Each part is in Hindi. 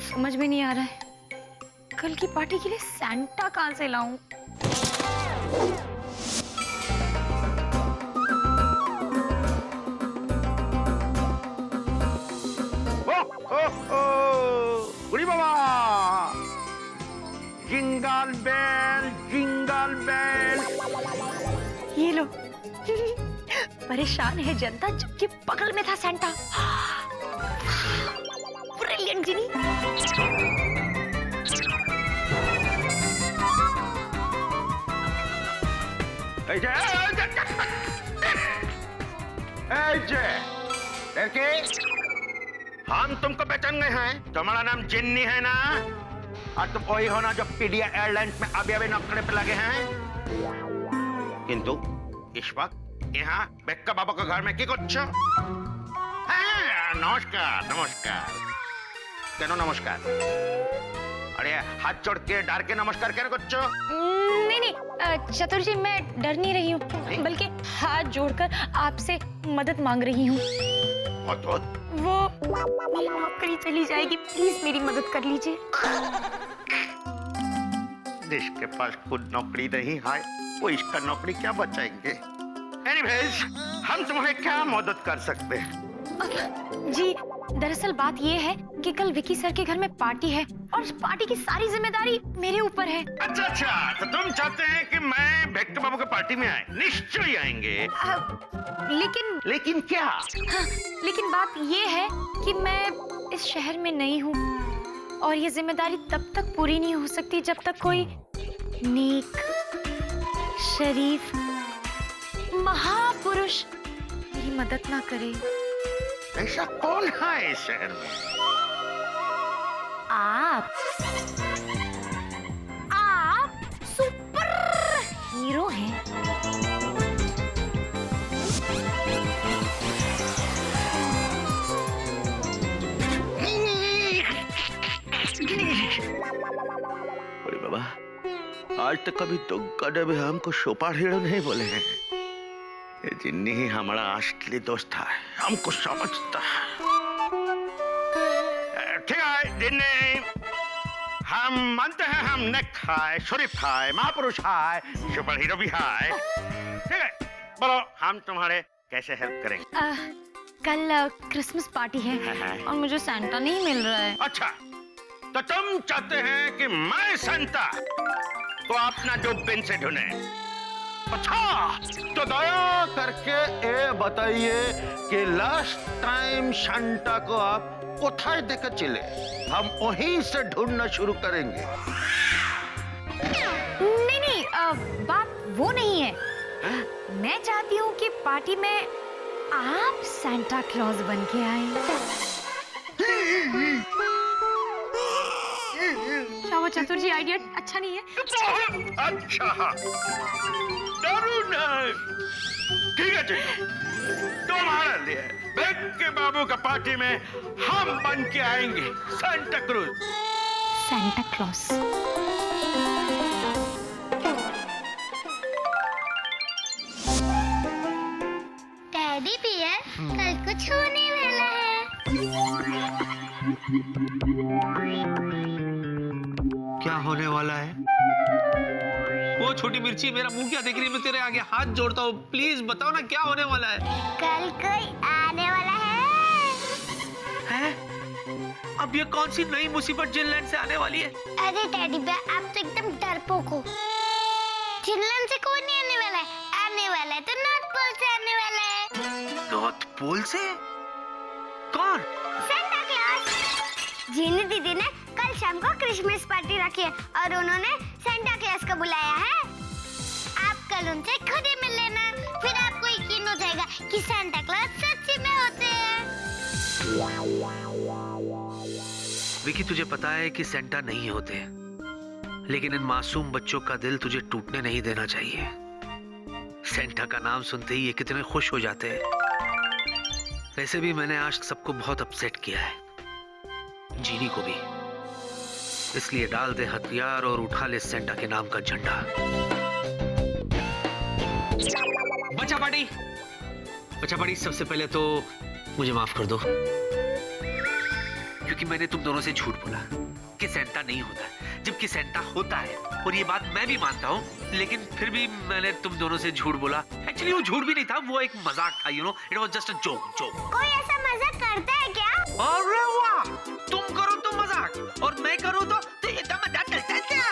समझ में नहीं आ रहा है कल की पार्टी के लिए सैंटा कहाँ से लाऊं। बुढ़ी बाबा, जिंगल बेल जिंगल बेल। ये लो। परेशान है जनता जबकि बगल में था सैंटा। ब्रिलियंट जिनी। हम तुमको पहचान गए हैं। तुम्हारा नाम जिन्नी है ना? और तुम वही हो ना जो पीडिया एयरलाइंस में अभी अभी नौकरी पे लगे हैं। किंतु इस वक्त यहाँ बेक्का बाबा के घर में की कुछ? नमस्कार नमस्कार। क्या नमस्कार? अरे हाथ जोड़ के डर के नमस्कार क्या कुछ? नहीं नहीं चतुर जी, मैं डर नहीं रही हूँ, बल्कि हाथ जोड़कर आपसे मदद मांग रही हूँ। वो मेरी नौकरी चली जाएगी, प्लीज मेरी मदद कर लीजिए। जिसके पास खुद नौकरी नहीं है वो इसका नौकरी क्या बचाएंगे? एनीवेज, हम तुम्हारे क्या मदद कर सकते हैं? जी दरअसल बात ये है कि कल विकी सर के घर में पार्टी है और उस पार्टी की सारी जिम्मेदारी मेरे ऊपर है। अच्छा अच्छा, तो तुम चाहते हैं कि मैं बेक्का बाबू के पार्टी में आए? निश्चय आएंगे। लेकिन क्या? हाँ, लेकिन बात ये है कि मैं इस शहर में नई हूँ और ये जिम्मेदारी तब तक पूरी नहीं हो सकती जब तक कोई नेक, शरीफ, महापुरुष मेरी मदद ना करे। ऐसा कौन है इस शहर में? आप सुपर हीरो हैं। अरे बाबा, आज तक कभी तो गधे भी हमको सुपर हीरो नहीं बोले हैं। ये जिन्नी ही हमारा असली दोस्त है, हमको समझता है। ठीक है जिन्नी, हम मानते हैं हम नेक है, शरीफ है, महापुरुष है, सुपर हीरो भी है। ठीक है, बोलो हम तुम्हारे कैसे हेल्प करेंगे? कल क्रिसमस पार्टी है और मुझे सैंटा नहीं मिल रहा है। अच्छा, तो तुम चाहते हैं कि मैं सैंटा को अपना दुर्बिन से ढूंढे? अच्छा, तो दया करके ये बताइए कि लास्ट टाइम सैंटा को आप कोথায় देकर चले? हम वहीं से ढूंढना शुरू करेंगे। नहीं, बात वो नहीं है। मैं चाहती हूँ कि पार्टी में आप सैंटा क्लॉज बन के आए। क्या वो चतुर जी आइडिया अच्छा नहीं है? अच्छा, जरूर नहीं। ठीक है जी, तुम्हारे लिए बेक्के बाबू का पार्टी में हम बन के आएंगे Santa Cruz. Santa Claus. Daddy पियर कल कुछ होने वाला है। क्या होने वाला है? वो छोटी मिर्ची, मेरा मुंह क्या देख रही है? मैं तेरे आगे हाथ जोड़ता हूँ, प्लीज बताओ ना क्या होने वाला है? कल कोई आने वाला है। हैं? अब ये कौन सी नई मुसीबत जिनलैंड से आने वाली है? अरे डैडी बे, आप तो एकदम डरपोक हो। जिनलैंड से कोई नहीं आने वाला है। आने वाला है तो नॉर्थ पोल से आने वाला है। नॉर्थ पोल से? कौन? Santa clause. जीनी दीदी ने कल शाम को क्रिसमस पार्टी रखी है और उन्होंने सैंटा क्लॉज को बुलाया है। आप कल उनसे खुद ही मिल लेना, फिर आपको यकीन हो जाएगा कि सैंटा क्लॉज सच्ची में होते हैं। विकी, तुझे पता है कि सैंटा नहीं होते, लेकिन इन मासूम बच्चों का दिल तुझे टूटने नहीं देना चाहिए। सैंटा का नाम सुनते ही ये कितने खुश हो जाते हैं। वैसे भी मैंने आज सबको बहुत अपसेट किया है, जीनी को भी। इसलिए डाल दे हथियार और उठा ले सैंटा के नाम का झंडा। बच्चा पार्टी, सबसे पहले तो मुझे माफ कर दो। क्योंकि मैंने तुम दोनों से झूठ बोला कि सेंटा नहीं होता, जबकि सेंटा होता है। और ये बात मैं भी मानता हूँ, लेकिन फिर भी मैंने तुम दोनों से झूठ बोला। एक्चुअली वो झूठ भी नहीं था, वो एक मजाक था, you know, it was just a joke. कोई ऐसा मजाक करता है क्या? अरे वाह, तुम करो तो मजाक और मैं करूँ तो इतना मजाक करता है क्या?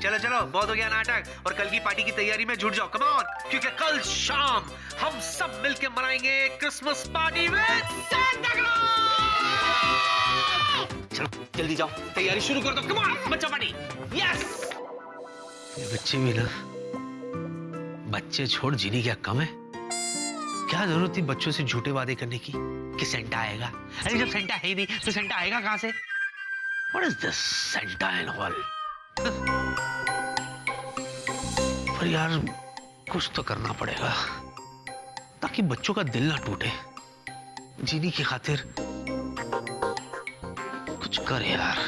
चलो चलो, बहुत हो गया नाटक, और कल की पार्टी की तैयारी में जुट जाओ, कम ऑन, क्योंकि कल शाम हम सब मिलके मनाएंगे Christmas party with Santa Claus. चलो जल्दी जाओ, तैयारी शुरू कर दो, कम ऑन, बच्चा पार्टी, यस। ये बच्चे भी ना, बच्चे छोड़, जीनी क्या कम है? क्या जरूरत थी बच्चों से झूठे वादे करने की कि सेंटा आएगा? अरे जब सेंटा है ही नहीं तो सेंटा आएगा कहां से? What is this Santa and all? पर यार कुछ तो करना पड़ेगा ताकि बच्चों का दिल ना टूटे। जीनी की खातिर कुछ कर यार,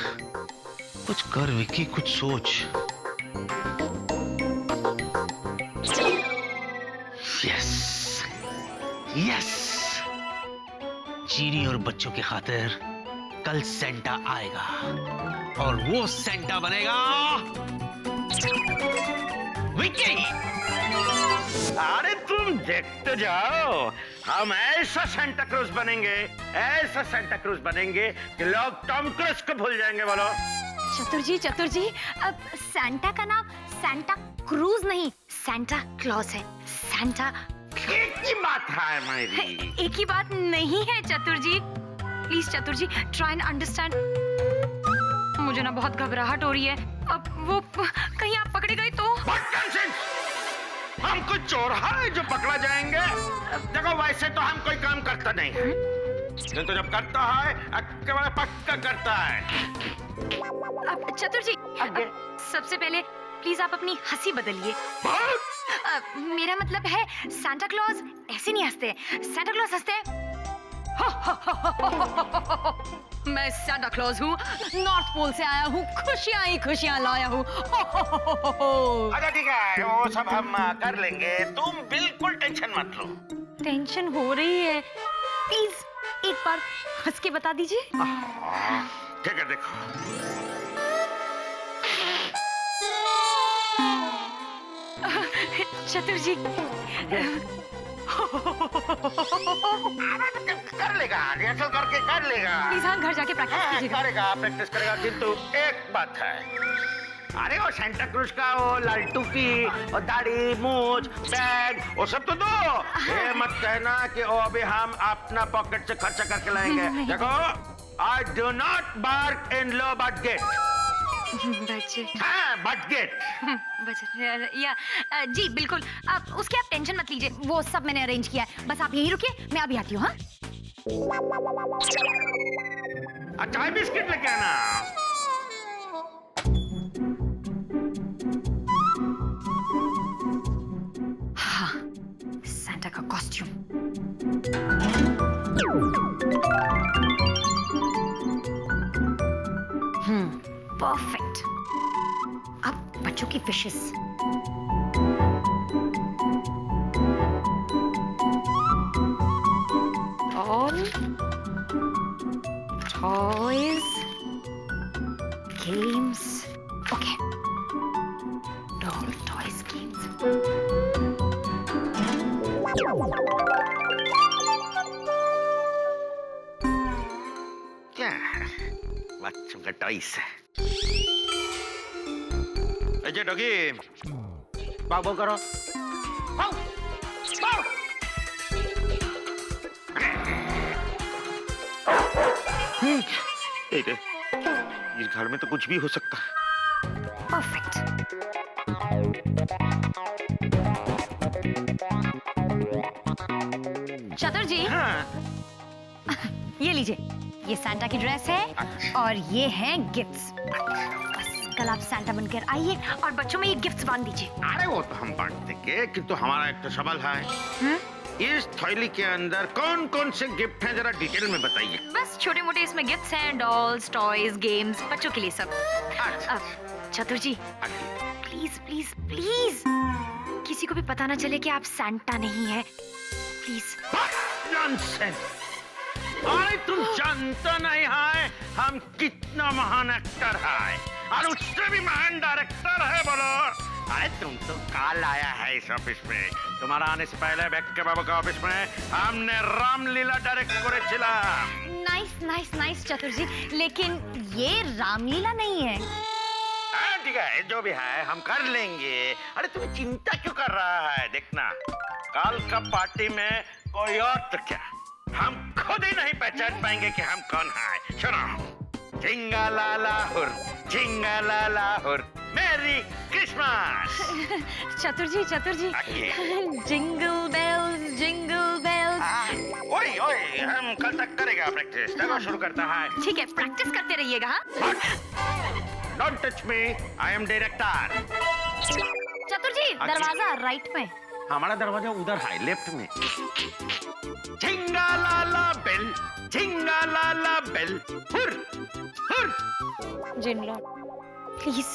कुछ कर विक्की, कुछ सोच। यस यस, जीनी और बच्चों की खातिर कल सेंटा आएगा और वो सेंटा बनेगा विक्की। अरे तुम देखते जाओ, हम ऐसा सेंटा क्रूज बनेंगे, ऐसा सेंटा क्रूज बनेंगे कि लोग टॉम क्रूज को भूल जाएंगे। बोलो चतुर जी, अब सैंटा का नाम सैंटा क्रूज नहीं, सैंटा क्लॉज है। सैंटा एक ही बात है मेरी। एक ही बात नहीं है चतुर जी, प्लीज चतुर जी, ट्राई एंड अंडरस्टैंड। मुझे ना बहुत घबराहट हो रही है, अब वो कहीं आप पकड़े गए तो? हम कोई चोर है जो पकड़ा जाएंगे? देखो वैसे तो हम कोई काम करता नहीं है, तो जब करता है एकेबारे पक्का करता है। अब चतुर जी, सबसे पहले प्लीज आप अपनी हंसी बदलिए। मेरा मतलब है सांता क्लॉज ऐसे नहीं हंसते, सांता क्लॉज हंसते हैं मैं सांता क्लॉज हूँ, नॉर्थ पोल से आया हूँ, खुशियाँ ही खुशियाँ लाया हूँ। अच्छा ठीक है, वो सब हम कर लेंगे, तुम बिल्कुल टेंशन मत लो। टेंशन हो रही है, प्लीज एक बार हंस के बता दीजिए। ठीक है, देखो चतुर जी कर लेगा, रिहर्सल करके कर लेगा। प्लीज हाँ घर जाके प्रैक्टिस कीजिएगा। करेगा, प्रैक्टिस करेगा, किंतु एक बात है, अरे वो सेंटा क्रूज का वो लालटू की और दाढ़ी, मूछ, बैग, वो सब तो दो। ये मत कहना कि वो अभी हम अपना पॉकेट से खर्चा करके लाएंगे। देखो, I do not bark in low budget. Budget, हाँ, budget. बजट या जी बिल्कुल, आप उसकी आप टेंशन मत लीजिए, वो सब मैंने अरेंज किया है। बस आप यहीं रुकिए, मैं अभी आती हूँ। हाँ चाय बिस्किट लेके आना। हाँ, सांता का कॉस्ट्यूम। परफेक्ट। अब बच्चों की wishes. All toys, games. Okay. Doll toys, games. क्या बच्चों का टॉयस है। अजय डॉगी, बाबू करो। बाऊ, बाऊ। इस घर में तो कुछ भी हो सकता है। Perfect. चतुर जी, हाँ। ये लीजिए, ये सांता की ड्रेस है और ये हैं गिफ्ट्स। बस कल आप सांता बनकर आइए और बच्चों में ये गिफ्ट्स बांट दीजिए। अरे वो तो हम बांट देंगे, किंतु हमारा एक तो सवाल है, इस थैली के अंदर कौन कौन से गिफ्ट हैं, जरा डिटेल में बताइए। बस छोटे मोटे इसमें गिफ्ट्स हैं, डॉल्स, टॉयज, गेम्स, बच्चों के लिए सब। चतुर जी, प्लीज प्लीज प्लीज किसी को भी पता ना चले कि आप सांता नहीं है, प्लीज। नॉनसेंस। अरे तुम जानते नहीं है हम कितना महान एक्टर है और उससे भी महान डायरेक्टर है बोलो। अरे तुम तो काल आया है इस ऑफिस में। तुम्हारा आने से पहले भेक्के बाबू का ऑफिस में हमने रामलीला डायरेक्ट करे। नाइस नाइस नाइस चतुर जी, लेकिन ये रामलीला नहीं है। ठीक है, जो भी है हम कर लेंगे। अरे तुम्हें चिंता क्यों कर रहा है? देखना कल का पार्टी में कोई और तो क्या, हम खुद ही नहीं पहचान पाएंगे कि हम कौन है। सुनो, झिंगा लाला हुर, मेरी क्रिसमस। चतुर जी जिंगल बेल्स। ओए ओए, हम कल तक करेगा प्रैक्टिस। देखो शुरू करता है। ठीक है, प्रैक्टिस करते रहिएगा। हाँ? Don't touch me, I am director. चतुर जी, दरवाजा राइट में। हमारा दरवाजा उधर है, लेफ्ट में। झिंगा लाला बेल, हुर। जिनलो, प्लीज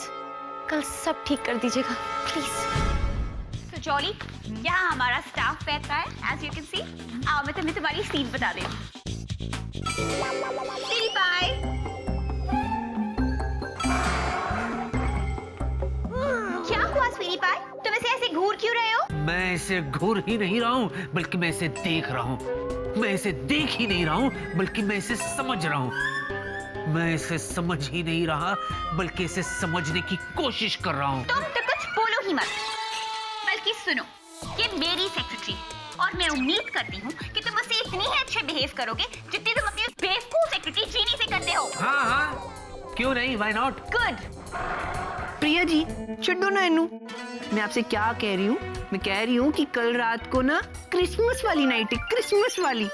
कल सब ठीक कर दीजिएगा, प्लीज। तो जॉली, यहाँ हमारा स्टाफ बैठा है, as you can see। आओ मैं तुम्हें तुम्हारी सीट बता देती हूँ। स्वीटी पाई। क्या हुआ स्वीटी पाई? तुम इसे ऐसे घूर क्यों रहे हो? मैं इसे घूर ही नहीं रहा हूँ, बल्कि मैं इसे देख रहा हूँ। मैं इसे देख ही नहीं रहा हूँ, बल्कि मैं इसे समझ रहा हूँ। मैं इसे समझ ही नहीं रहा, बल्कि इसे समझने की कोशिश कर रहा हूँ। तुम तो कुछ बोलो ही मत, बल्कि सुनो। ये मेरी सेक्रेटरी, और मैं उम्मीद करती हूँ कि तुम उससे इतनी ही अच्छे बिहेव करोगे जितनी तुम अपनी बेवकूफ सेक्रेटरी जीनी से करते हो। हाँ, क्यों नहीं? Why not? Good. Priya ji, छड्डो ना इनू। मैं आपसे क्या कह रही हूँ? मैं कह रही हूँ कि कल रात को ना क्रिसमस वाली नाइट है, क्रिसमस वाली।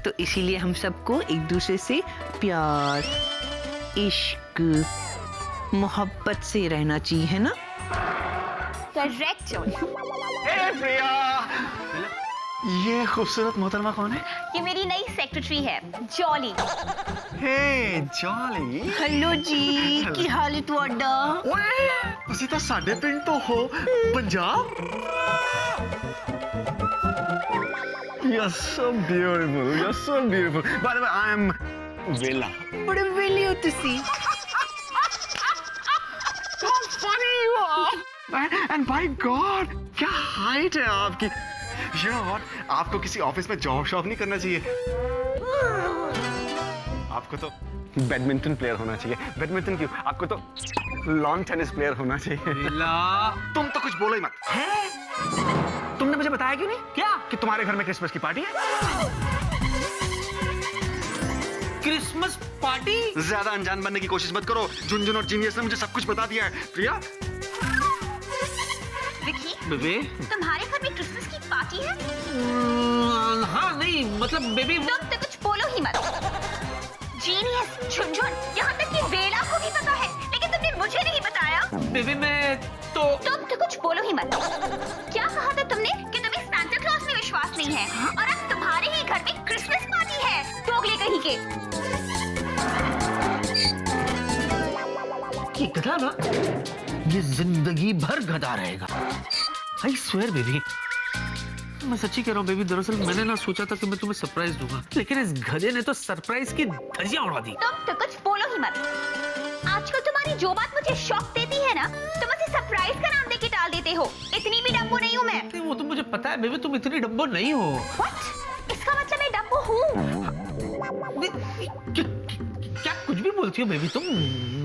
तो इसीलिए हम सबको एक दूसरे से प्यार, इश्क, मोहब्बत से रहना चाहिए, है ना? Correct jolly. हे प्रिया, ये खूबसूरत मोहतरमा कौन है? ये मेरी नई सेक्रेटरी है, जॉली। हे जॉली। हेलो जी, की हाल है तुहाडा? ओए, ਤੁਸੀਂ ਤਾਂ ਸਾਡੇ ਪਿੰਡ ਤੋਂ ਹੋ, Punjab. You're so beautiful. You're so beautiful. By the way, I am Vela. बड़े वेले हो तुसी। How funny you are. And by God, क्या height है आपकी? You know what? आपको किसी ऑफिस में जॉब शॉप नहीं करना चाहिए। आपको तो बैडमिंटन प्लेयर होना चाहिए। बैडमिंटन क्यों? आपको तो लॉन टेनिस प्लेयर होना चाहिए। तुम तो कुछ बोलो ही मत। है? तुमने मुझे बताया क्यों नहीं? क्या? कि तुम्हारे घर में क्रिसमस की पार्टी है? Christmas party? ज्यादा अनजान बनने की कोशिश मत करो। झुनझुन और जीनियस ने मुझे सब कुछ बता दिया है। प्रिया? विकी, बेबी? तुम्हारे घर में क्रिसमस की पार्टी है? हाँ, नहीं मतलब बेबी। तुम तो कुछ बोलो ही मत। जीनियस, झुनझुन, यहाँ तक कि वेला को भी पता है, लेकिन तुमने मुझे नहीं बताया। बेबी मैं तो। तुम तो कुछ बोलो ही मत। क्या कहा था तुमने कि तुम्हें सांता क्लॉज में विश्वास नहीं है, और अब तुम्हारे ही घर में क्रिसमस पार्टी है? दोगले कहीं के। ये गधा ना, ये जिंदगी भर गधा रहेगा। I swear बेबी, मैं सच्ची कह रहा हूँ बेबी। दरअसल मैंने ना सोचा था कि मैं तुम्हें सरप्राइज दूंगा, लेकिन इस गधे ने तो सरप्राइज की धज्जियां उड़ा दी। तुम तो कुछ बोलो ही मत। आजकल तुम्हारी जो बात मुझे शॉक देती है ना, तुम उसे सरप्राइज का नाम देके टाल देते हो। इतनी भी डम्बो नहीं हूँ मैं। वो तो मुझे पता है बेबी, तुम इतनी डम्बो नहीं हो। What? इसका मतलब मैं डम्बो हूँ? क्या कुछ भी बोलती हो बेबी तुम?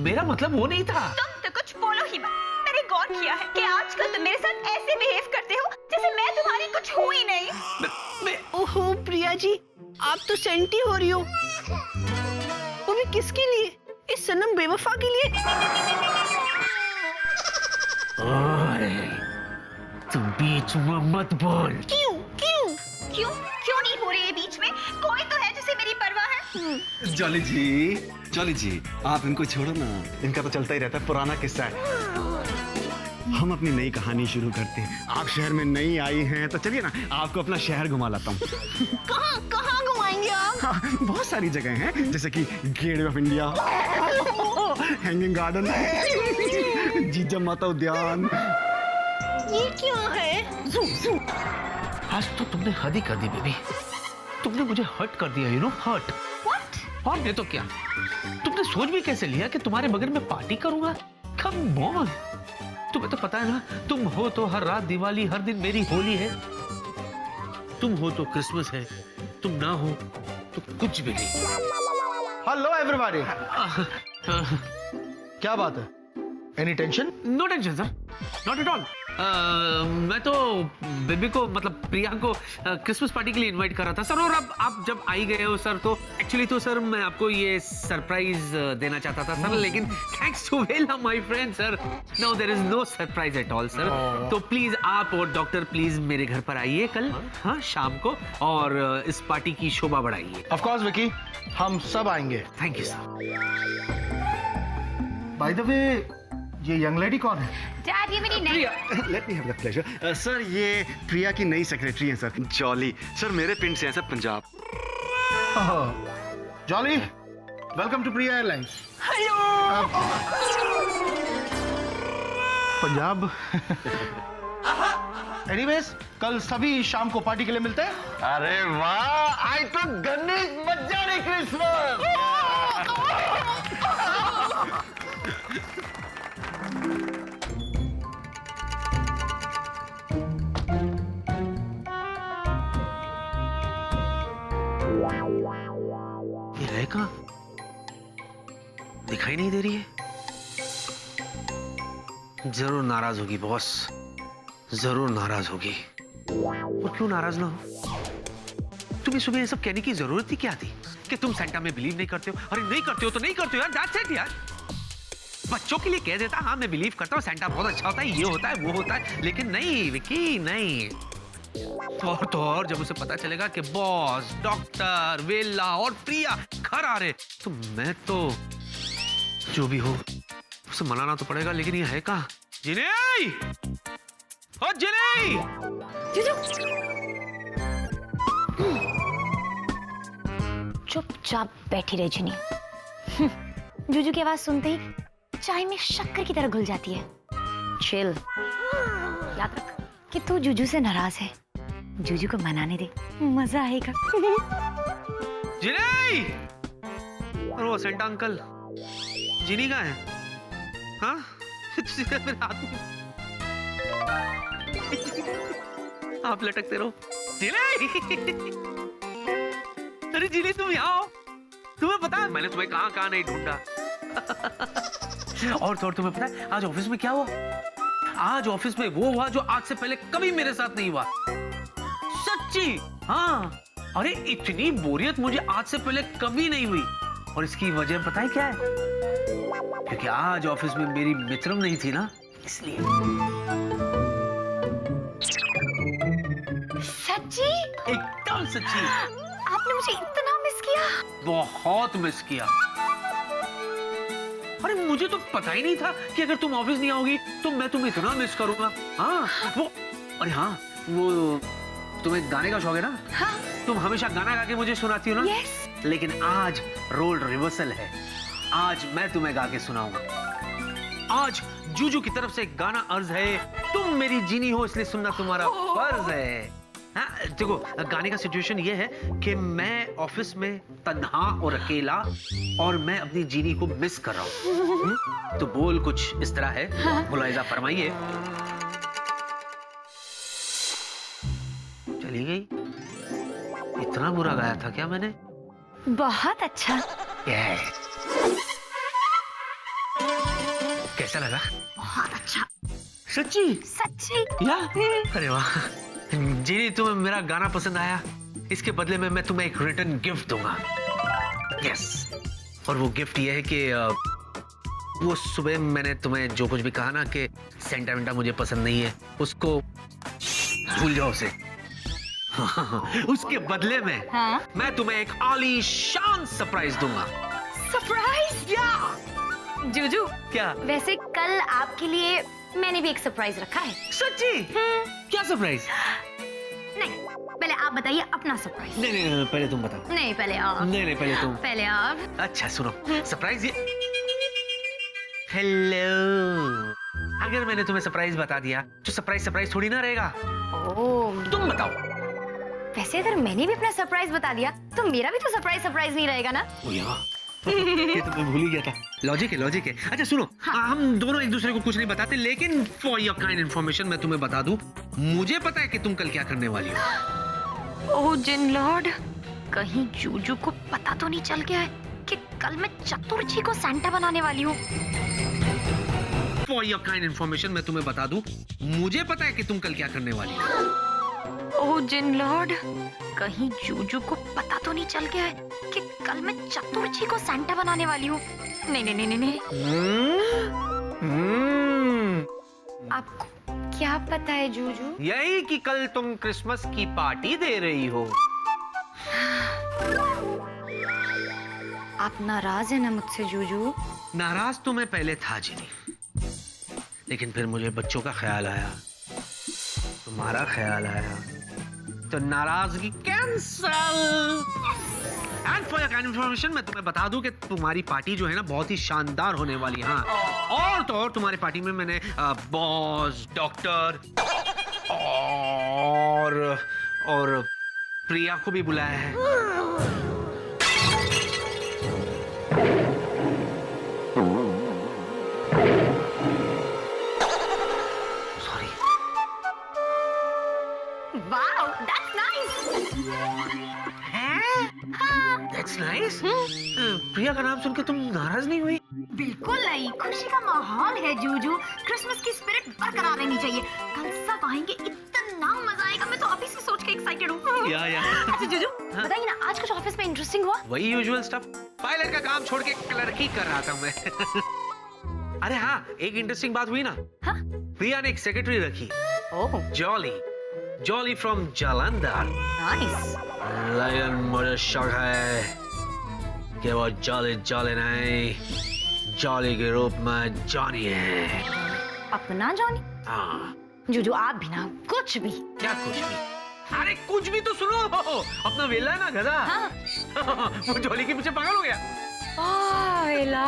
मेरा मतलब वो नहीं था। तुम तो कुछ बोलो ही मत। मैंने गौर किया है कि आजकल तुम मेरे साथ ऐसे बिहेव करते हो जैसे मैं तुम्हारी कुछ हूँ ही नहीं। ओहो प्रिया जी, आप तो सेंटी हो रही हो। वो भी किसके लिए? इस सनम बेवफा के लिए। तू बीच में मत बोल। क्यों क्यों क्यों क्यों नहीं हो रही है बीच में? कोई तो है जिसे मेरी परवाह है। जॉली जी, आप इनको छोड़ो ना। इनका तो चलता ही रहता है, पुराना किस्सा है। हम अपनी नई कहानी शुरू करते हैं। आप शहर में नई आई हैं, तो चलिए ना आपको अपना शहर घुमा लाता हूँ। कहाँ कहाँ घुमाएंगे आप? हाँ, बहुत सारी जगह हैं, जैसे कि gateway of India, hanging garden, जीजा माता उद्यान। ये क्या है? आज तो तुमने हद ही कर दी बेबी। तुमने मुझे हर्ट कर दिया, यू नो, हर्ट। व्हाट? और नहीं तो क्या, तुमने सोच भी कैसे लिया कि तुम्हारे बगल में पार्टी करूंगा? कम ऑन, तुम्हें तो पता है ना, तुम हो तो हर रात दिवाली, हर दिन मेरी होली है, तुम हो तो क्रिसमस है, तुम ना हो तो कुछ भी नहीं। हेलो एवरीबॉडी, क्या बात है? Any tension? No tension sir, not at all. मैं तो बेबी को, मतलब प्रिया को क्रिसमस पार्टी के लिए इनवाइट कर रहा था सर, और अब आप जब आई गए हो सर, तो एक्चुअली तो सर मैं आपको ये सरप्राइज देना चाहता था सर, लेकिन थैंक्स टू वेला my friend sir, no there is no surprise at all sir. तो प्लीज आप और डॉक्टर प्लीज मेरे घर पर आइए कल, हाँ, शाम को, और इस पार्टी की शोभा बढ़ाइए। ऑफ कोर्स विकी, हम सब आएंगे। Thank you sir. By the way, ये यंग लेडी कौन है? डैड, ये मेरी नई let me have the pleasure. Sir ये प्रिया की नई सेक्रेटरी हैं सर, जॉली। सर मेरे पिंड से हैं sir, Punjab. Jolly, welcome to Priya airlines. Punjab. Anyways, कल सभी शाम को पार्टी के लिए मिलते हैं। अरे वाह, आई तो गणेश मज्जाने क्रिसमस। ये है कहाँ? दिखाई नहीं दे रही है। जरूर नाराज होगी बॉस, जरूर नाराज होगी। और क्यों नाराज ना हो? तुम्हें सुबह ये सब कहने की जरूरत ही क्या थी कि तुम सेंटा में बिलीव नहीं करते हो? अरे नहीं करते हो तो नहीं करते हो यार, दैट्स इट यार। बच्चों के लिए कह देता, हाँ मैं बिलीव करता हूँ, सेंटा बहुत अच्छा होता है, ये होता है, वो होता है, लेकिन नहीं विकी, नहीं। तो और जब उसे पता चलेगा कि बॉस, डॉक्टर, वेला और प्रिया घर आ रहे, तो मैं तो जो भी हो उसे मनाना तो पड़ेगा, लेकिन ये है कहाँ? जिनी! ओ जिनी! चुपचाप बैठी रहे जिनी। जुजू की आवाज सुनते ही चाय में शक्कर की तरह घुल जाती है। चिल। याद रख कि तू जुजू से नाराज है, जुजू को मनाने दे, मजा आएगा। जिनी! और वो सेंटा अंकल जिनी कहाँ है? हाँ? मेरे हाथ में आप लटकते रहो। जिनी! अरे जिनी तुम यहाँ आओ, तुम्हें पता है मैंने तुम्हें कहाँ नहीं ढूंढा। और तो और तुम्हें पता है आज ऑफिस में क्या हुआ? आज ऑफिस में वो हुआ जो आज से पहले कभी मेरे साथ नहीं हुआ। सच्ची, हाँ। अरे इतनी बोरियत मुझे आज से पहले कभी नहीं हुई, और इसकी वजह पता है क्या है? क्योंकि आज ऑफिस में मेरी मित्रम नहीं थी ना, इसलिए। सच्ची? एकदम सच्ची। आपने मुझे इतना मिस किया? बहुत मिस किया। अरे मुझे तो पता ही नहीं था कि अगर तुम ऑफिस नहीं आओगी तो मैं तुम्हें इतना मिस करूंगा। हाँ वो, अरे हाँ वो, तुम्हें गाने का शौक है ना? हाँ। तुम हमेशा गाना गा के मुझे सुनाती हो ना? Yes. लेकिन आज रोल रिवर्सल है, आज मैं तुम्हें गा के सुनाऊंगा। आज जूजू की तरफ से गाना अर्ज है, तुम मेरी जीनी हो इसलिए सुनना तुम्हारा फर्ज है। हाँ, देखो गाने का सिचुएशन ये है कि मैं ऑफिस में तन्हा और अकेला, और मैं अपनी जीनी को मिस कर रहा हूँ। तो बोल कुछ इस तरह है, मुलाहिजा फरमाइए। चली गई? इतना बुरा गाया था क्या मैंने? बहुत अच्छा। कैसा लगा? बहुत अच्छा। सच्ची? सच्ची? या? अरे वाह जीनी, तुम्हें मेरा गाना पसंद आया, इसके बदले में मैं तुम्हें एक रिटर्न गिफ्ट दूंगा। यस, और वो गिफ्ट ये है कि वो सुबह मैंने तुम्हें जो कुछ भी कहा ना कि सेंटा वेंटा मुझे पसंद नहीं है, उसको भूल जाओ उसे। उसके बदले में हाँ? मैं तुम्हें एक आलीशान सरप्राइज दूंगा। सरप्राइज? या जुजू, क्या? वैसे कल आपके लिए मैंने भी एक सरप्राइज रखा है। सच्ची? क्या सरप्राइज? नहीं, पहले आप बताइए अपना सरप्राइज। नहीं, पहले तुम बताओ। नहीं, पहले आप। नहीं, पहले तुम। पहले आप। अच्छा सुनो, सरप्राइज ये। हेलो, अगर मैंने तुम्हें सरप्राइज बता दिया तो सरप्राइज थोड़ी ना रहेगा। ओह, तुम बताओ, वैसे अगर मैंने भी अपना सरप्राइज बता दिया तो मेरा भी तो सरप्राइज नहीं रहेगा ना। ये तो मैं भूल ही गया था। लॉजिक है। अच्छा सुनो, हम दोनों एक दूसरे को कुछ नहीं बताते, लेकिन फॉर योर काइंड इन्फॉर्मेशन मैं तुम्हें बता दूं, मुझे पता है कि तुम कल क्या करने वाली हो। ओह जिन लॉर्ड, कहीं जूजू को पता तो नहीं चल गया है कि कल मैं चतुर जी को सैंटा बनाने वाली हूँ। फॉर योर काइंड इन्फॉर्मेशन मैं तुम्हें बता दूं, मुझे पता है कि तुम कल क्या करने वाली हो। ओह जिन लॉर्ड, कहीं जूजू को पता तो नहीं चल गया है कि कल मैं चतुर जी को सैंटा बनाने वाली हूँ। नहीं। आपको क्या पता है जूजू? यही कि कल तुम क्रिसमस की पार्टी दे रही हो। आप नाराज है ना मुझसे जूजू? नाराज तो मैं पहले था जिनी, लेकिन फिर मुझे बच्चों का ख्याल आया, तुम्हारा ख्याल आया, तो नाराजगी cancel. And for your kind information मैं तुम्हें बता दूं कि तुम्हारी पार्टी जो है ना बहुत ही शानदार होने वाली है। हाँ, और तो और तुम्हारी पार्टी में मैंने बॉस, डॉक्टर और प्रिया को भी बुलाया है। Wow, that's nice. That's nice. प्रिया का नाम सुन के तुम नाराज नहीं हुई? बिल्कुल नहीं, खुशी का माहौल है जूजू। क्रिसमस की स्पिरिट बरकरार रहनी चाहिए। कल सब आएंगे, इतना मजा आएगा। मैं तो अभी से सोच के एक्साइटेड हूँ। या अच्छा जूजू, बताइए ना आज कुछ ऑफिस में इंटरेस्टिंग हुआ? वही यूजुअल स्टफ। पायलट का काम छोड़ के क्लर्की कर रहा था मैं। अरे हाँ, एक इंटरेस्टिंग बात हुई ना। हाँ? प्रिया ने एक सेक्रेटरी रखी, ओह जॉली फ्रॉम जालंधर। नाइस। लेकिन मुझे शक है कि वो जॉली नहीं, जॉली के रूप में जॉनी है। अपना जॉनी? हाँ। जूजू आप भी ना कुछ भी। क्या कुछ भी? अरे कुछ भी तो सुनो, अपना वेला है ना गधा। हाँ। वो जॉली के पीछे पागल हो गया। वेला।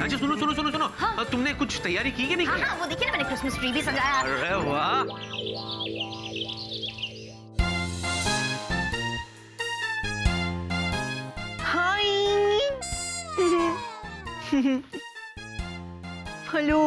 अच्छा सुनो। हाँ? तुमने कुछ तैयारी की कि नहीं की? हाँ, वो देखिए ना मैंने क्रिसमस ट्री भी सजाया। अरे वाह। हाय। हेलो।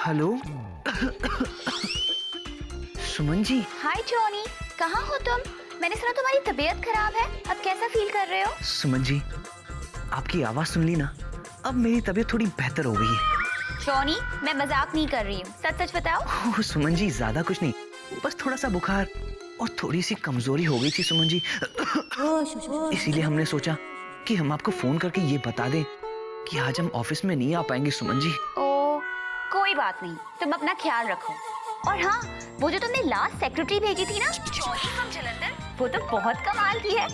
हेलो। सुमन जी। हाय जॉनी, कहाँ हो तुम? मैंने सुना तुम्हारी तबीयत खराब है, अब कैसा फील कर रहे हो? सुमन जी, आपकी आवाज सुन ली ना, अब मेरी तबीयत थोड़ी बेहतर हो गई है। जॉनी, मैं मजाक नहीं कर रही हूँ, सच बताओ। ओह सुमन जी, ज्यादा कुछ नहीं, बस थोड़ा सा बुखार और थोड़ी सी कमजोरी हो गई थी सुमन जी। इसीलिए हमने सोचा कि हम आपको फोन करके ये बता दें कि आज हम ऑफिस में नहीं आ पाएंगे सुमन जी। ओ, कोई बात नहीं, तुम अपना ख्याल रखो। और हाँ, वो जो तुमने लास्ट सेक्रेटरी भेजी थी ना, जॉली फ्रॉम जालंधर, वो तो बहुत कमाल की है।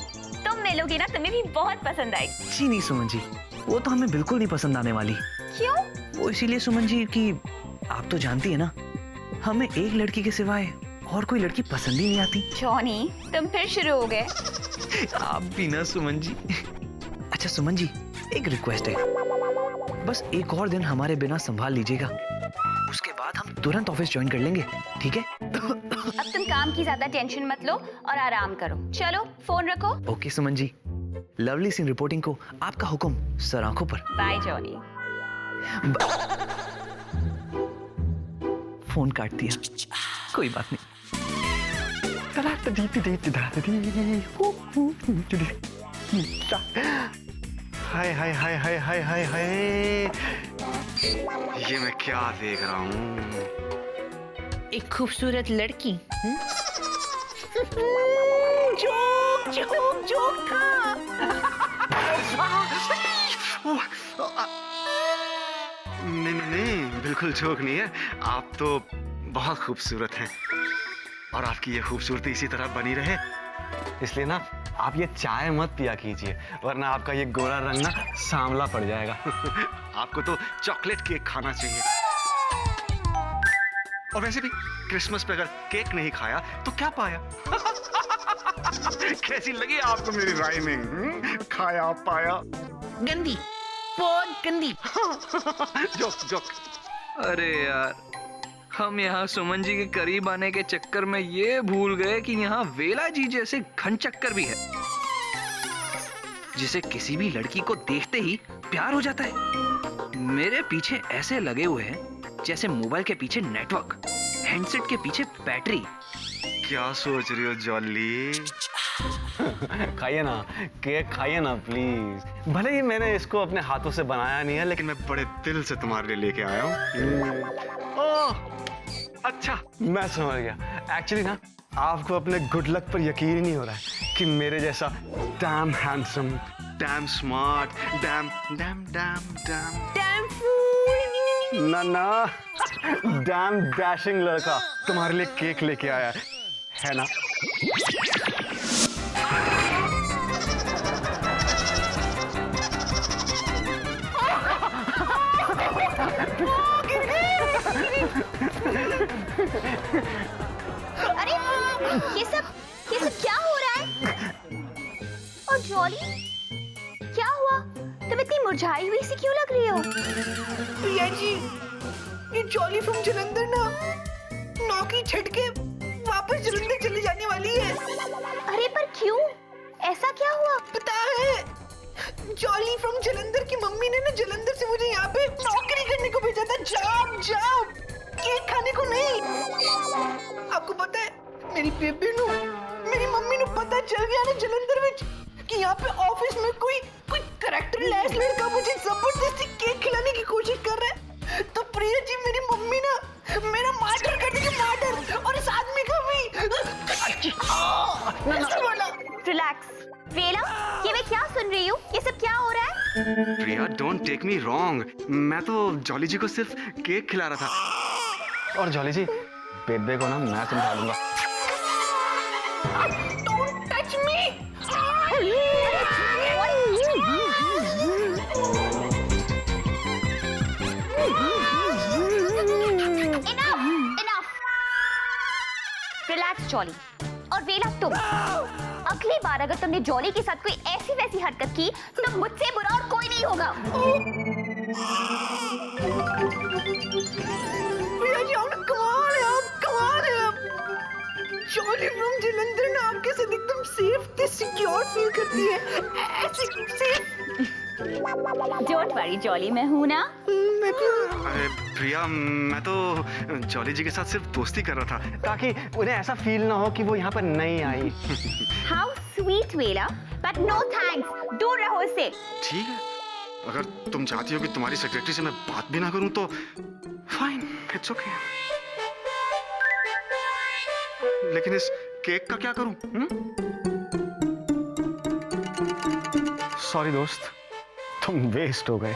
तुम मिलोगी ना, तुम्हें भी बहुत पसंद आएगी। जी नहीं सुमन जी, वो तो हमें बिल्कुल नहीं पसंद आने वाली। क्यों? वो इसीलिए सुमन जी कि आप तो जानती है ना, हमें एक लड़की के सिवाय और कोई लड़की पसंद ही नहीं आती। जॉनी, तुम फिर शुरू हो गए। आप भी ना सुमन जी। अच्छा सुमन जी, एक रिक्वेस्ट है, बस एक और दिन हमारे बिना संभाल लीजिएगा, उसके बाद हम तुरंत ऑफिस ज्वाइन कर लेंगे, ठीक है? अब तुम काम की ज्यादा टेंशन मत लो और आराम करो। चलो फोन रखो। Okay Suman ji, lovely Singh reporting को आपका हुक्म सर आंखों पर। By Johnny. फोन काट दिया, कोई बात नहीं। हाय हाय हाय हाय हाय हाय हाय, ये मैं क्या देख रहा हूँ? एक खूबसूरत लड़की। जोक जोक जोक था। नहीं, बिल्कुल जोक नहीं है। आप तो बहुत खूबसूरत हैं और आपकी ये खूबसूरती इसी तरह बनी रहे, इसलिए ना आप ये चाय मत पिया कीजिए, वरना आपका ये गोरा रंग ना सांवला पड़ जाएगा। आपको तो चॉकलेट केक खाना चाहिए। और वैसे भी क्रिसमस पे अगर केक नहीं खाया तो क्या पाया? कैसी लगी आपको मेरी राइमिंग? खाया पाया। गंदी, बहुत गंदी। Joke joke. अरे यार, हम यहाँ सुमन जी के करीब आने के चक्कर में ये भूल गए कि यहाँ वेला जी जैसे घन चक्कर भी है, जिसे किसी भी लड़की को देखते ही प्यार हो जाता है। मेरे पीछे ऐसे लगे हुए हैं जैसे मोबाइल के पीछे नेटवर्क, हैंडसेट के पीछे बैटरी। क्या सोच रही हो जॉली? खाइए ना, केक खाइए ना प्लीज। भले ही मैंने इसको अपने हाथों से बनाया नहीं है, लेकिन मैं बड़े दिल से तुम्हारे लिए लेके आया हूँ। ओह अच्छा, मैं समझ गया। एक्चुअली ना, आपको अपने गुड लक पर यकीन ही नहीं हो रहा है कि मेरे जैसा damn handsome, damn smart, damn fool, ना डैम डैशिंग लड़का तुम्हारे लिए केक लेके आया है ना? अरे ये सब क्या हो रहा है? और जॉली, क्या हुआ? तुम इतनी मुरझाई हुई सी क्यों लग रही हो? प्रिया जी, ये जॉली फ्रॉम जलंधर ना नौकरी छड़ के वापस जलंधर चली जाने वाली है। अरे पर क्यों? ऐसा क्या हुआ? पता है, जॉली फ्रॉम जलंधर की मम्मी ने ना जलंधर से मुझे यहाँ पे नौकरी करने को भेजा था। जॉब, केक खाने को नहीं। आपको पता है, मेरी बेबी नु, मेरी मम्मी नु पता चल गया ना जलंधर में कि यहाँ पे ऑफिस में कोई कैरेक्टर लेस लड़का मुझे जबरदस्ती केक खिलाने की कोशिश कर रहा है। तो प्रिया जी, मेरी मम्मी ना मेरा मार्टर कर देगी, मार्टर, और इस आदमी का भी। रिलैक्स वेला, ये मैं क्या सुन रही हूँ? ये सब क्या हो रहा है? प्रिया, डोंट टेक मी रॉन्ग, मैं तो जॉली जी को सिर्फ केक खिला रहा था। और जॉली जी, बेबे को ना मैं समझा लूंगा। Don't touch me! Enough! Relax jolly. और वेला, तुम अगली बार अगर तुमने जॉली के साथ कोई ऐसी वैसी हरकत की तो मुझसे बुरा और कोई नहीं होगा। प्रिया जी, आप कमाल है आप। जॉली फ्रॉम जलंधर ना आपके साथ एकदम सेफ थे, सिक्योर फील करती है, ऐसे सेफ। डोंट वरी जॉली, मैं हूँ ना। अरे प्रिया, मैं तो जॉली जी के साथ सिर्फ दोस्ती कर रहा था ताकि उन्हें ऐसा फील ना हो कि वो यहाँ पर नहीं आई। हाउ स्वीट वेला, बट नो थैंक्स, दूर रहो इससे। ठीक है, अगर तुम चाहती हो कि तुम्हारी सेक्रेटरी से मैं बात भी ना करूं तो फाइन, इट्स ओके। लेकिन इस केक का क्या करूं? सॉरी दोस्त, तुम वेस्ट हो गए।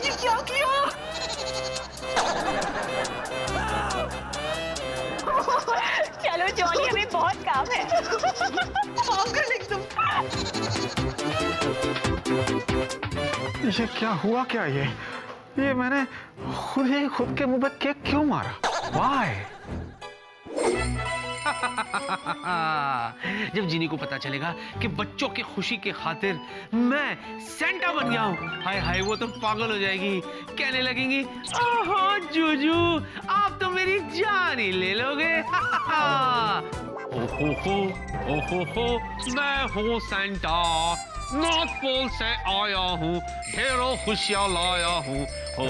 ये क्या किया? चलो जॉली, हमें बहुत काम है। पागल एकदम। ये क्या हुआ? क्या ये मैंने खुद के मुंह पे केक क्यों मारा? Why? जब जिनी को पता चलेगा कि बच्चों की खुशी के खातिर मैं सेंटा बन गया हूँ, हाय हाय, वो तो पागल हो जाएगी। कहने लगेंगी, ओहो जूजू, आप तो मेरी जान ही ले लोगे। ओहो, मैं हूँ सेंटा, नॉर्थ पोल से आया हूँ, ढेरों खुशियाँ लाया हूँ। हो,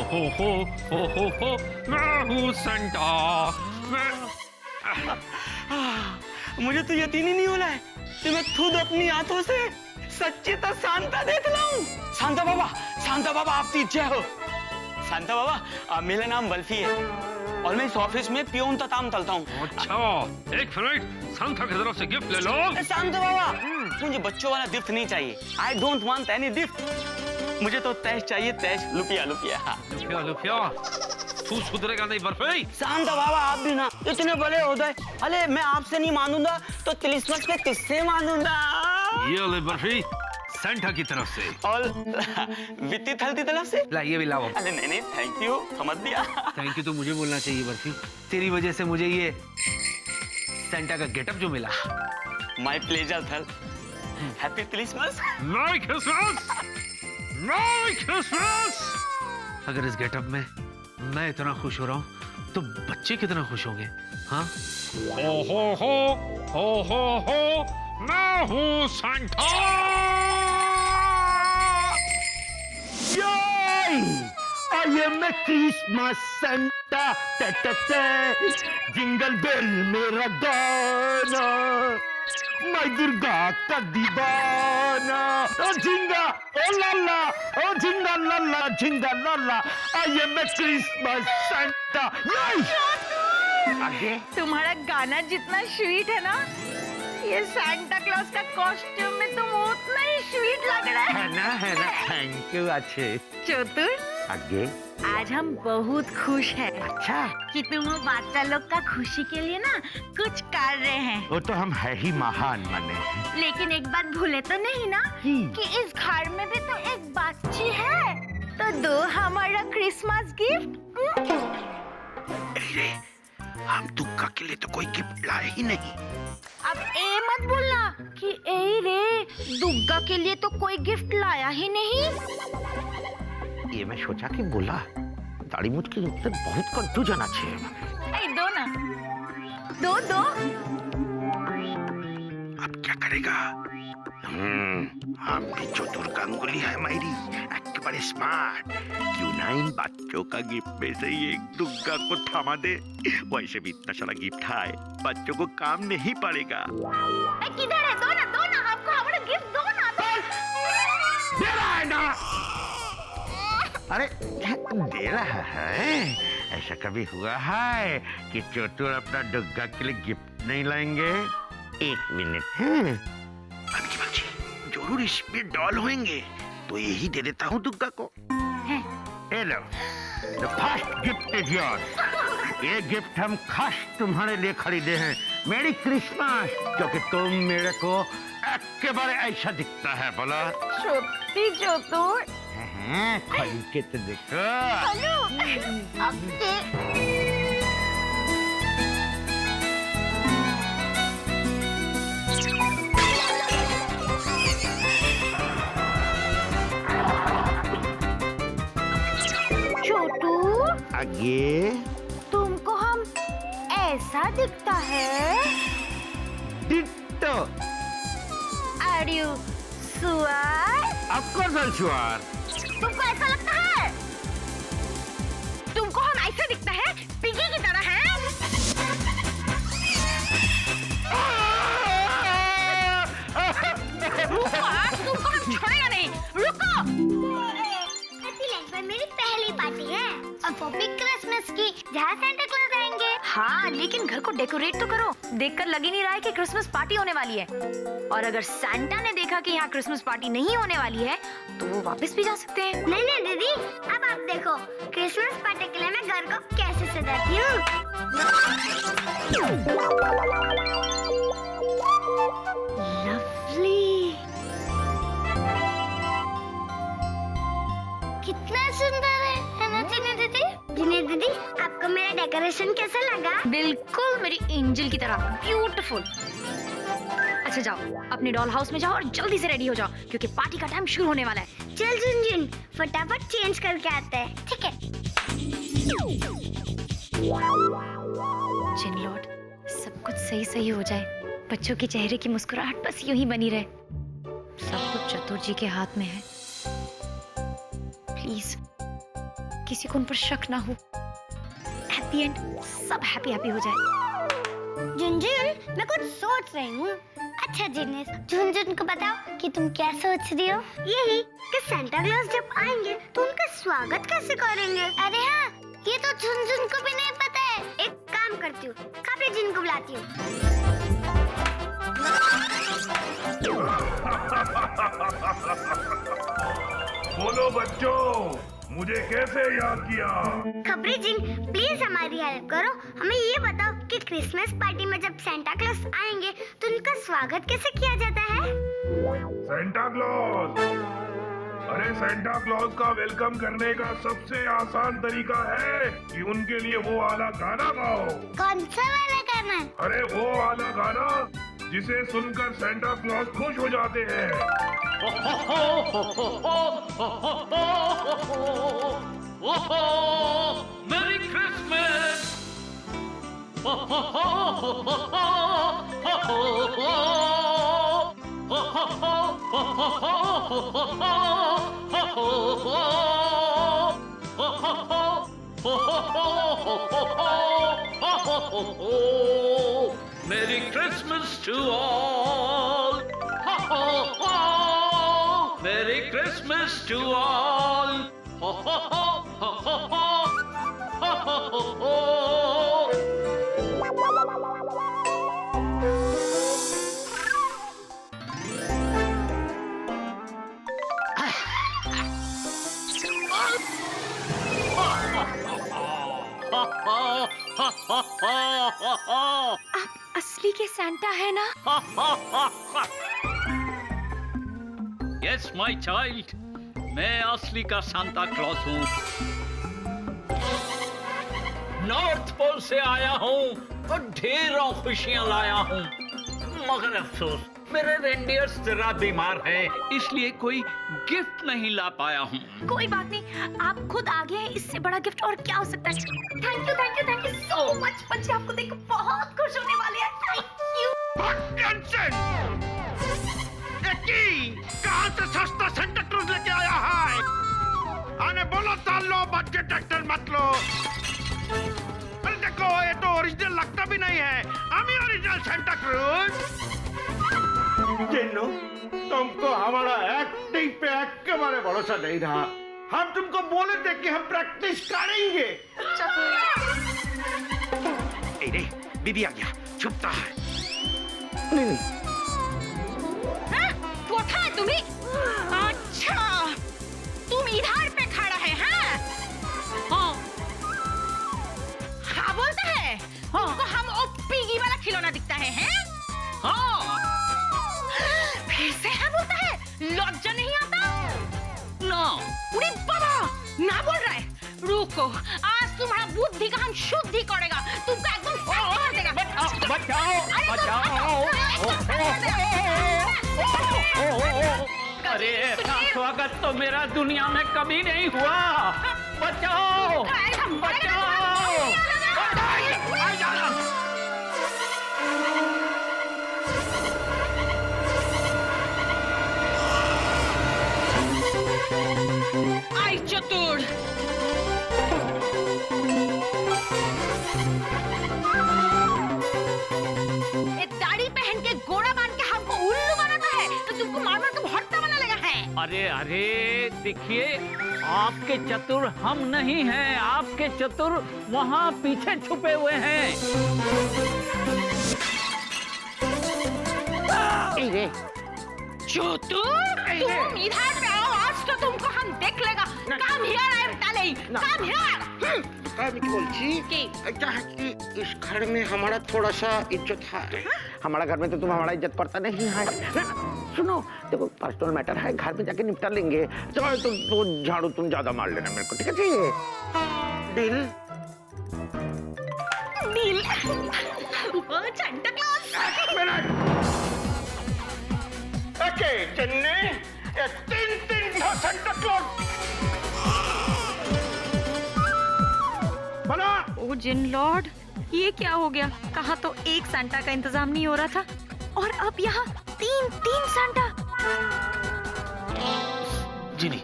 मैं हूँ सेंटा। मुझे तो यकीन ही नहीं हो रहा है कि मैं खुद अपनी आंखों से सच्ची तो सांता देख लूं। सांता बाबा आपकी जय हो। सांता बाबा, मेरा नाम बल्फी है और मैं इस ऑफिस में पियून का काम करता हूँ। अच्छा, एक मिनट, सांता की तरफ से गिफ्ट ले लो। सांता बाबा, मुझे बच्चों वाला गिफ्ट नहीं चाहिए। I don't want any gift. मुझे तो तैश चाहिए, तैश, लुपिया। लुपिया, तू सुधरेगा नहीं बर्फी। सांता बाबा, आप भी ना इतने बड़े हो गए। अरे मैं आपसे नहीं मानूंगा तो क्रिसमस पे किससे मानूंगा? ये ले बर्फी सेंटा की तरफ से और वित्ती थल की तरफ से। ला ये भी लाओ। अरे नहीं नहीं थैंक यू, समझ दिया। थैंक यू तो मुझे बोलना चाहिए बर्फी, तेरी वजह से मुझे ये सेंटा का गेटअप जो मिला। माय प्लेजर थल। Happy Christmas. मेरी क्रिसमस, मेरी क्रिसमस। अगर इस गेटअप में मैं इतना खुश हो रहा हूँ तो बच्चे कितना खुश होंगे? हाँ, हो, मैं हूँ Santa. I am a Christmas Santa, jingle bell मेरा गाना, मैं दुर्गा का दीवाना, ओ झिंगा ओ लाला, ओ झिंगा लाला, झिंगा लाला, I am a Christmas Santa. आगे तुम्हारा गाना जितना स्वीट है ना, ये सांता क्लॉज का कॉस्ट्यूम में तुम उतना ही स्वीट लग रहा है। है ना, थैंक यू। अच्छे चतुर, आगे। आज हम बहुत खुश हैं अच्छा, कि तुम वो बादशाह लोग का खुशी के लिए ना कुछ कर रहे हैं। वो तो हम है ही महान माने। लेकिन एक बात भूले तो नहीं ना कि इस घर में भी तो एक बच्ची है, तो दो हमारा क्रिसमस गिफ्ट। हम दुर्गा के लिए तो कोई गिफ्ट लाए ही नहीं। अब ए मत बोलना कि ए रे दुर्गा के लिए तो कोई गिफ्ट लाया ही नहीं। ये मैं सोचा कि बोला दाढ़ी मुझ के रूप से बहुत कंफ्यूजन अच्छे। दो ना, दो दो। अब क्या करेगा? हम भी चतुर अंगुली है मेरी, बड़े स्मार्ट। क्यों ना इन बच्चों का गिफ्ट में से एक दुर्गा को थमा दे। वैसे भी इतना सारा गिफ्ट है, बच्चों को काम नहीं पड़ेगा। किधर है? दो ना हमको हमारा गिफ्ट दो ना। दे रहा है ना? अरे दे रहा है? ऐसा कभी हुआ है कि चतुर अपना दुर्गा के लिए गिफ्ट नहीं लाएंगे? एक मिनट। जरूर इसमें डॉल होंगे, तो यही दे देता हूँ दुर्गा को। Hello, the first gift is yours। ये गिफ्ट हम खास तुम्हारे लिए खरीदे हैं। मेरी क्रिसमस, क्योंकि तुम मेरे को एकेबारे ऐसा दिखता है। बोला सच्ची चतुर? खरीद के तो देखो। आगे तुमको हम ऐसा दिखता है? Ditto. Are you sure? Of course I'm sure। तुमको ऐसा लगता है? तुमको हम ऐसा दिखता है? पिगी की तरह है? रुको, आज तुमको हम छोड़ेगा नहीं। रुको। मेरी पहली पार्टी है और वो भी क्रिसमस की, जहाँ सेंटा क्लॉज आएंगे। हाँ, लेकिन घर को डेकोरेट तो करो। देखकर लग ही नहीं रहा है कि क्रिसमस पार्टी होने वाली है। और अगर सांता ने देखा कि यहाँ क्रिसमस पार्टी नहीं होने वाली है, तो वो वापस भी जा सकते हैं। नहीं दीदी, अब आप देखो क्रिसमस पार्टी के लिए मैं घर को कैसे सजाती हूँ। लवली, कितना सुंदर है ना जिनी दीदी? जिनी दीदी, आपको मेरा डेकोरेशन कैसा लगा? बिल्कुल मेरी एंजल की तरह ब्यूटीफुल। अच्छा जाओ, अपने डॉल हाउस में जाओ और जल्दी से रेडी हो जाओ, क्योंकि पार्टी का टाइम शुरू होने वाला है। चल झुनझुन, फटाफट चेंज करके आते हैं, ठीक है? जिन लॉर्ड, सब कुछ सही हो जाए। बच्चों के चेहरे की मुस्कुराहट बस यूं ही बनी रहे। सब कुछ चतुर जी के हाथ में है। प्लीज किसी को उन पर शक ना हो। एट द एंड सब हैप्पी हो जाए। झुनझुन, मैं कुछ सोच रही हूँ। अच्छा जिनेश, झुनझुन को बताओ कि तुम क्या सोच रही हो? यही कि सेंटा क्लॉज जब आएंगे तो उनका स्वागत कैसे करेंगे। अरे हाँ, ये तो झुनझुन को भी नहीं पता है। एक काम करती हूँ, कपड़े जिन को बुलाती हूँ। बोलो बच्चों, मुझे कैसे याद किया? खबरी जिन, प्लीज हमारी हेल्प करो। हमें ये बताओ कि क्रिसमस पार्टी में जब सेंटा क्लॉज आएंगे तो उनका स्वागत कैसे किया जाता है? सेंटा क्लॉज, अरे सेंटा क्लॉज का वेलकम करने का सबसे आसान तरीका है कि उनके लिए वो वाला गाना गाओ। कौन सा वाला गाना? अरे वो वाला गाना जिसे सुनकर सेंटा क्लॉज खुश हो जाते हैं। मेरी Christmas. Merry Christmas to all. Merry Christmas to all. आप असली के सैंटा है ना? यस माय चाइल्ड, मैं असली का सांता क्लॉज हूँ। नॉर्थ पोल से आया हूँ और ढेरों खुशियाँ लाया हूँ, मगर अफसोस मेरे रेंडियर्स जरा बीमार हैं, इसलिए कोई गिफ्ट नहीं ला पाया हूँ। कोई बात नहीं, आप खुद आ गए हैं, इससे बड़ा गिफ्ट और क्या हो सकता है? Thank you so much. बच्चे आपको देख बहुत खुश होने वाले हैं। Thank you. कहाँ से सस्ता सेंटा क्लॉज लेके आया है? आने बोलो ताल लो, बच्चे ट्रैक्टर मत लो। अरे देखो, ये तो ओरिजिनल लगता भी नहीं है। हम ही ओरिजिनल सेंटा क्लॉज। जिन्नू, तुमको हमारा एक्टिंग पे एकेबारे भरोसा नहीं रहा। हम तुमको बोले थे कि हम प्रैक्टिस करेंगे। नहीं, बीबी आ गया, छुपता है। नहीं, कोठा है तुम्ही? अच्छा, तुम इधर पे खड़ा है? हाँ बोलता है। तुमको हम ओपीगी वाला खिलौना दिखता है? हाँ, फिर से है बोलता है। लज्जा नहीं आता ना? उड़ी बाबा ना बोल रहा है। रुको, आज तुम्हारा बुद्धि का हम शुद्धि करेगा, तुमको एकदम कर देगा। बचाओ। अरे ऐसा स्वागत तो मेरा दुनिया में कभी नहीं हुआ। बचाओ। आई चतुर, दाढ़ी पहन के गोरा बांध के हमको उल्लू बनाता है, तो तुमको मार मार के भरता बना लगा है। अरे देखिए, आपके चतुर हम नहीं हैं, आपके चतुर वहाँ पीछे छुपे हुए हैं। चतुर, तुम इधर पे आओ, आज तो तुमको हम देख लेगा। काम हियर आई डाले, काम हियर। क्या है कि इस घर में हमारा थोड़ा सा इज्जत है। हमारा घर में तो तुम हमारा इज्जत करता नहीं है। सुनो, देखो पर्सनल मैटर है, घर में जाके निपटा लेंगे। चलो तो झाड़ू तुम ज्यादा मार लेना मेरे को, ठीक है जी? Deal? Santa Claus. Okay, Channe, 3 Santa Claus बना। ओ जिन लॉर्ड, ये क्या हो गया? कहा तो एक सांता का इंतजाम नहीं हो रहा था, और अब यहाँ तीन सांता। जिनी,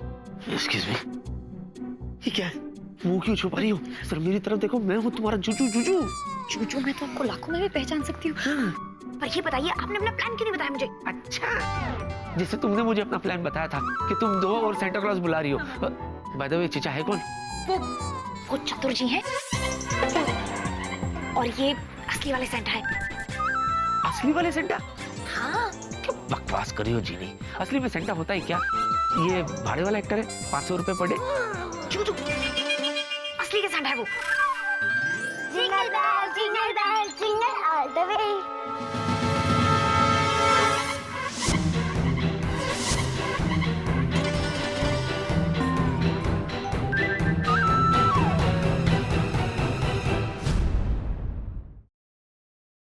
एक्सक्यूज मी, ये क्या है? मुंह क्यों छुपा रही हो? सर मेरी तरफ देखो, मैं हूँ तुम्हारा जूजू। मैं तो आपको लाखों में भी पहचान सकती हूँ। पर ये बताइए, आपने अपना प्लान क्यों नहीं बताया मुझे? अच्छा, जैसे तुमने मुझे अपना प्लान बताया था कि तुम 2 और सेंटा क्लॉज बुला रही हो। बाय द वे, चीचा है कौन? वो चतुर जी हैं, और ये असली वाले सेंटा है। असली वाले सेंटा? हाँ। क्या बकवास कर रही हो जीनी? असली में सेंटा होता है क्या? ये भाड़े वाला एक्टर है, 500 रुपए पर डे। असली के सेंटा है वो। Jingle bell, jingle bell, all the way.